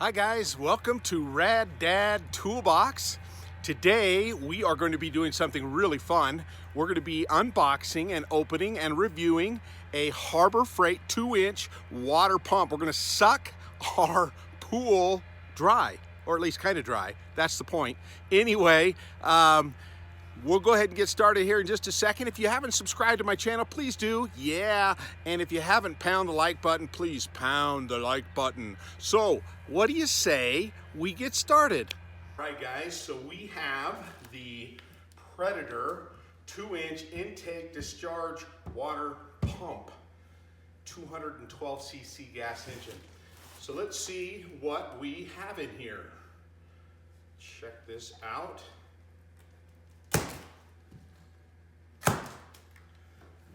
Hi guys, welcome to Rad Dad Toolbox. Today we are going to be doing something really fun. We're going to be unboxing and opening and reviewing a Harbor Freight 2-inch water pump. We're going to suck our pool dry, or at least kind of dry. That's the point. Anyway, we'll go ahead and get started here in just a second. If you haven't subscribed to my channel, please do. Yeah. And if you haven't, pound the like button. Please pound the like button. So, what do you say we get started? All right, guys. So we have the Predator 2-inch intake discharge water pump, 212 cc gas engine. So let's see what we have in here. Check this out.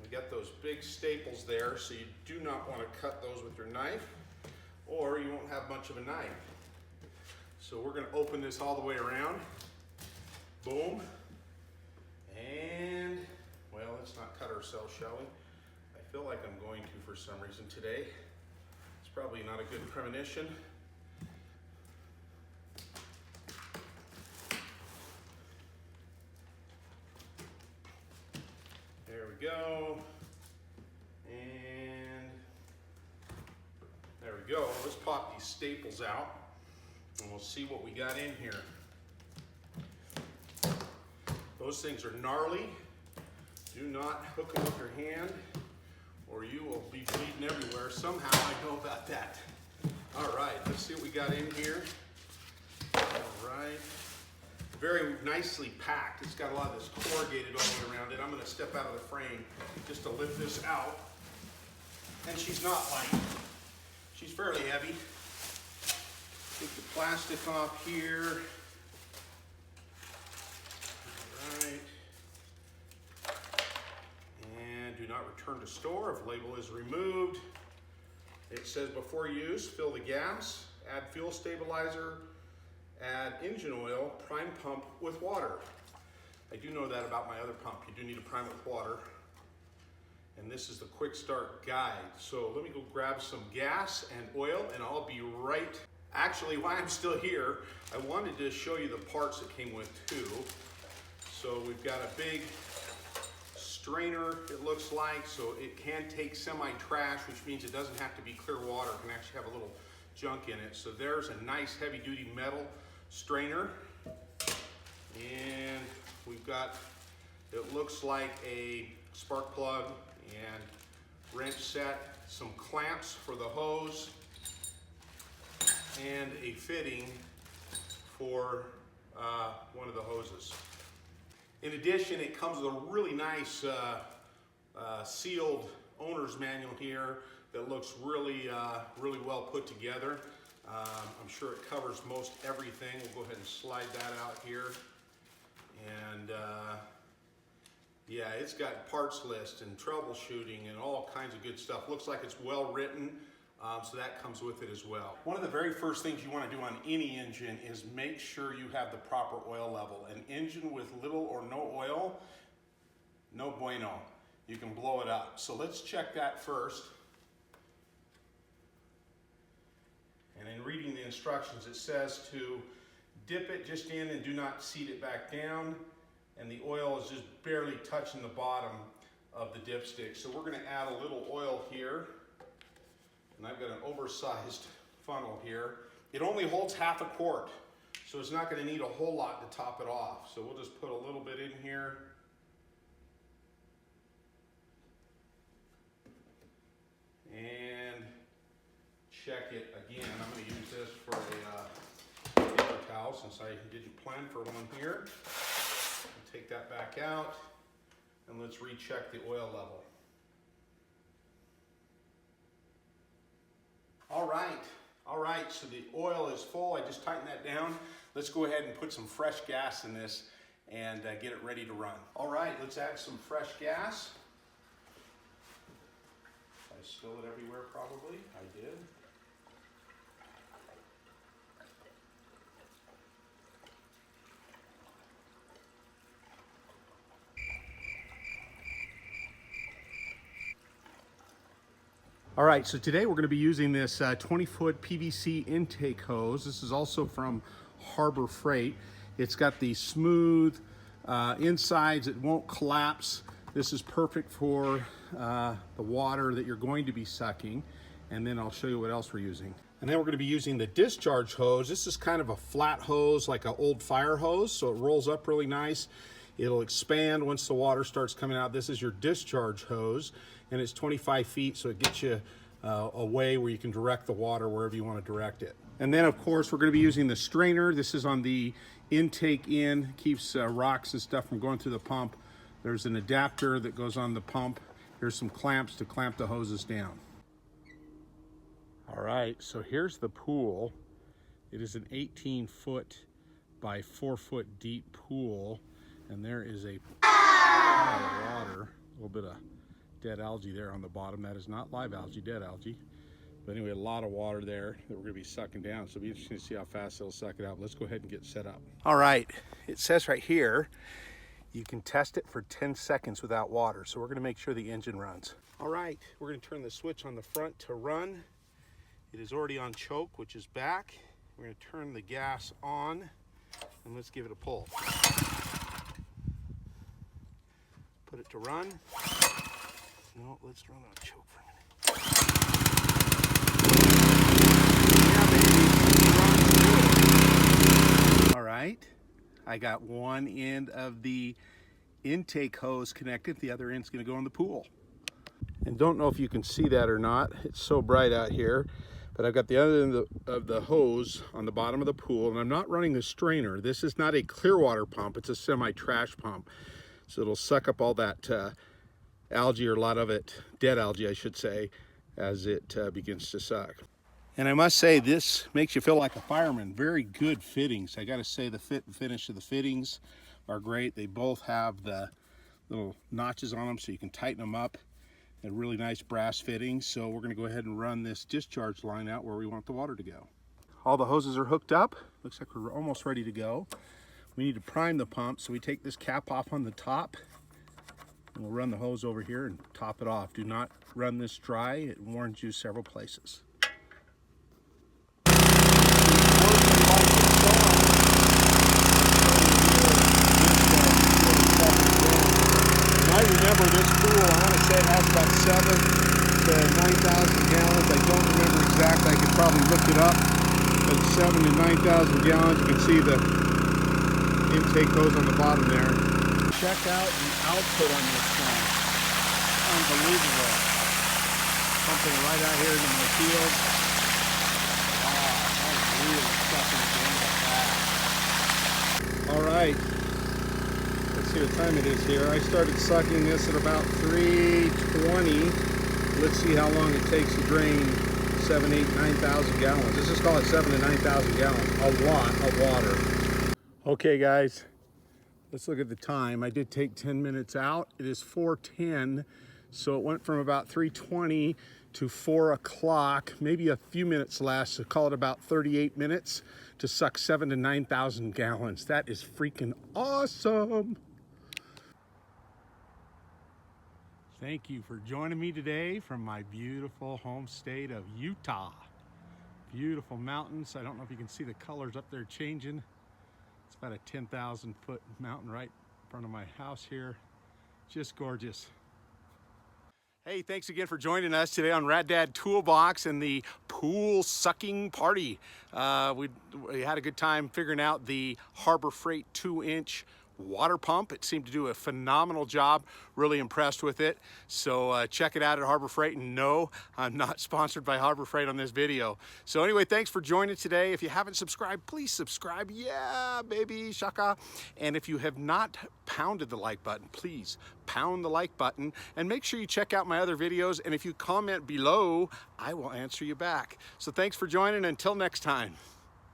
We got those big staples there, so you do not want to cut those with your knife, or you won't have much of a knife. So we're going to open this all the way around. Boom. And, well, let's not cut ourselves, shall we? I feel like I'm going to for some reason today. It's probably not a good premonition. There we go. And there we go. Let's pop these staples out and we'll see what we got in here. Those things are gnarly. Do not hook them with your hand or you will be bleeding everywhere. Somehow I know about that. All right, let's see what we got in here. All right. Very nicely packed. It's got a lot of this corrugated all the way around it. I'm going to step out of the frame just to lift this out. And she's not light. She's fairly heavy. Take the plastic off here. All right. And do not return to store if label is removed. It says before use, fill the gas, add fuel stabilizer, add engine oil, prime pump with water. I do know that about my other pump. You do need to prime it with water. And this is the quick start guide. So let me go grab some gas and oil and I'll be right. Actually, while I'm still here, I wanted to show you the parts that came with too. So we've got a big strainer, it looks like, so it can take semi-trash, which means it doesn't have to be clear water. It can actually have a little junk in it. So there's a nice heavy-duty metal strainer. And we've got, it looks like a spark plug and wrench set, some clamps for the hose, and a fitting for one of the hoses. In addition, it comes with a really nice sealed owner's manual here that looks really, really well put together. I'm sure it covers most everything. We'll go ahead and slide that out here. And yeah, it's got parts list and troubleshooting and all kinds of good stuff. Looks like it's well written, so that comes with it as well. One of the very first things you want to do on any engine is make sure you have the proper oil level. An engine with little or no oil, no bueno. You can blow it up. So let's check that first. And in reading the instructions, it says to dip it just in and do not seat it back down. And the oil is just barely touching the bottom of the dipstick. So we're going to add a little oil here. And I've got an oversized funnel here. It only holds half a quart, so it's not going to need a whole lot to top it off. So we'll just put a little bit in here. And check it again. I'm going to use this for a paper towel since I didn't plan for one here. I'll take that back out and let's recheck the oil level. All right, so the oil is full. I just tightened that down. Let's go ahead and put some fresh gas in this and get it ready to run. All right, let's add some fresh gas. I spill it everywhere probably. I did. All right, so today we're going to be using this 20-foot PVC intake hose. This is also from Harbor Freight. It's got the smooth insides. It won't collapse. This is perfect for the water that you're going to be sucking. And then I'll show you what else we're using. And then we're going to be using the discharge hose. This is kind of a flat hose, like an old fire hose, so it rolls up really nice. It'll expand once the water starts coming out. This is your discharge hose, and it's 25 feet, so it gets you a way where you can direct the water wherever you want to direct it. And then, of course, we're going to be using the strainer. This is on the intake in, keeps rocks and stuff from going through the pump. There's an adapter that goes on the pump. Here's some clamps to clamp the hoses down. All right, so here's the pool. It is an 18-foot by 4-foot deep pool. And there is a lot of water, a little bit of dead algae there on the bottom. That is not live algae, dead algae. But anyway, a lot of water there that we're going to be sucking down. So it'll be interesting to see how fast it'll suck it out. Let's go ahead and get set up. All right, it says right here, you can test it for 10 seconds without water. So we're going to make sure the engine runs. All right, we're going to turn the switch on the front to run. It is already on choke, which is back. We're going to turn the gas on, and let's give it a pull. Put it to run. No, let's run on choke for a minute. All right, I got one end of the intake hose connected. The other end's going to go in the pool. And don't know if you can see that or not. It's so bright out here. But I've got the other end of the hose on the bottom of the pool, and I'm not running the strainer. This is not a clear water pump. It's a semi-trash pump. So it'll suck up all that algae, or a lot of it, dead algae I should say, as it begins to suck. And I must say, this makes you feel like a fireman. Very good fittings. I gotta say, the fit and finish of the fittings are great. They both have the little notches on them so you can tighten them up. They're really nice brass fittings. So we're gonna go ahead and run this discharge line out where we want the water to go. All the hoses are hooked up. Looks like we're almost ready to go. We need to prime the pump, so we take this cap off on the top, and we'll run the hose over here and top it off. Do not run this dry. It warns you several places. I remember this pool, I want to say it has about 7,000 to 9,000 gallons. I don't remember exactly. I could probably look it up. But 7,000 to 9,000 gallons. You can see the intake hose on the bottom there. Check out the output on this thing. Unbelievable. Pumping right out here into my field. Wow, that was really sucking it down like that. All right. Let's see what time it is here. I started sucking this at about 3:20. Let's see how long it takes to drain 7,000, 8,000, 9,000 gallons. Let's just call it 7,000 to 9,000 gallons. A lot of water. Okay guys, let's look at the time. I did take 10 minutes out. It is 4:10, so it went from about 3:20 to 4 o'clock, maybe a few minutes less, so call it about 38 minutes to suck 7,000 to 9,000 gallons. That is freaking awesome. Thank you for joining me today from my beautiful home state of Utah. Beautiful mountains. I don't know if you can see the colors up there changing. It's about a 10,000 foot mountain right in front of my house here. Just gorgeous. Hey, thanks again for joining us today on Rad Dad Toolbox and the pool sucking party. We had a good time figuring out the Harbor Freight 2-inch water pump. It seemed to do a phenomenal job. Really impressed with it. So check it out at Harbor Freight. And no, I'm not sponsored by Harbor Freight on this video. So anyway, thanks for joining today. If you haven't subscribed, please subscribe. Yeah, baby, shaka. And if you have not pounded the like button, please pound the like button and make sure you check out my other videos. And if you comment below, I will answer you back. So thanks for joining. Until next time.